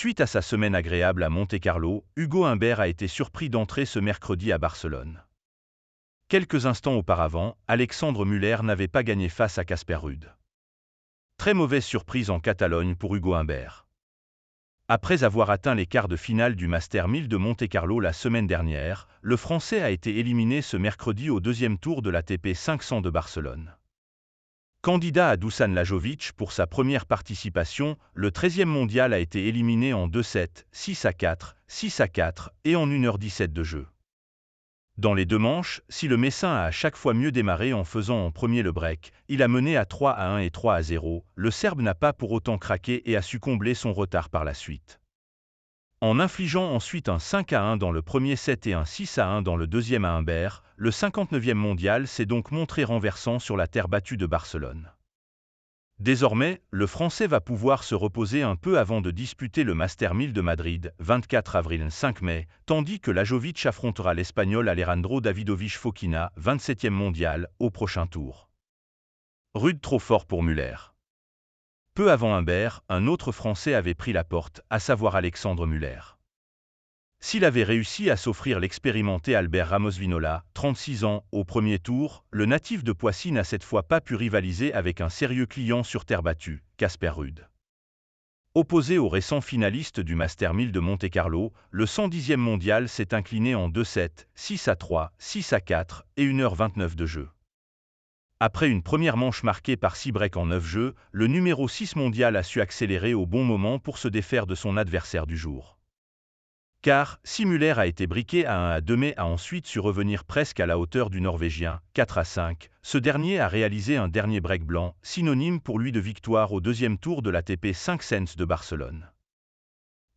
Suite à sa semaine agréable à Monte-Carlo, Hugo Humbert a été surpris d'entrer ce mercredi à Barcelone. Quelques instants auparavant, Alexandre Müller n'avait pas gagné face à Casper Ruud. Très mauvaise surprise en Catalogne pour Hugo Humbert. Après avoir atteint les quarts de finale du Master 1000 de Monte-Carlo la semaine dernière, le Français a été éliminé ce mercredi au deuxième tour de l'ATP 500 de Barcelone. Candidat à Dusan Lajovic pour sa première participation, le 13e mondial a été éliminé en 2-7, 6-4, 6-4 et en 1h17 de jeu. Dans les deux manches, si le Messin a à chaque fois mieux démarré en faisant en premier le break, il a mené à 3-1 et 3-0, le Serbe n'a pas pour autant craqué et a su combler son retard par la suite. En infligeant ensuite un 5-1 dans le premier set et un 6-1 dans le deuxième à Humbert, le 59e mondial s'est donc montré renversant sur la terre battue de Barcelone. Désormais, le Français va pouvoir se reposer un peu avant de disputer le Master 1000 de Madrid, 24 avril-5 mai, tandis que Lajovic affrontera l'Espagnol Alejandro Davidovich Fokina, 27e mondial, au prochain tour. Ruud trop fort pour Müller. Peu avant Humbert, un autre Français avait pris la porte, à savoir Alexandre Müller. S'il avait réussi à s'offrir l'expérimenté Albert Ramos-Vinola, 36 ans, au premier tour, le natif de Poissy n'a cette fois pas pu rivaliser avec un sérieux client sur terre battue, Casper Ruud. Opposé au récent finaliste du Master 1000 de Monte-Carlo, le 110e mondial s'est incliné en 2-7, 6-3, 6-4 et 1h29 de jeu. Après une première manche marquée par 6 breaks en 9 jeux, le numéro 6 mondial a su accélérer au bon moment pour se défaire de son adversaire du jour. Car, si Müller a été briqué à 1-2 mais a ensuite su revenir presque à la hauteur du Norvégien, 4-5, ce dernier a réalisé un dernier break blanc, synonyme pour lui de victoire au deuxième tour de l'ATP 500 de Barcelone.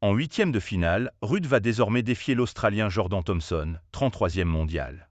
En huitième de finale, Ruud va désormais défier l'Australien Jordan Thompson, 33e mondial.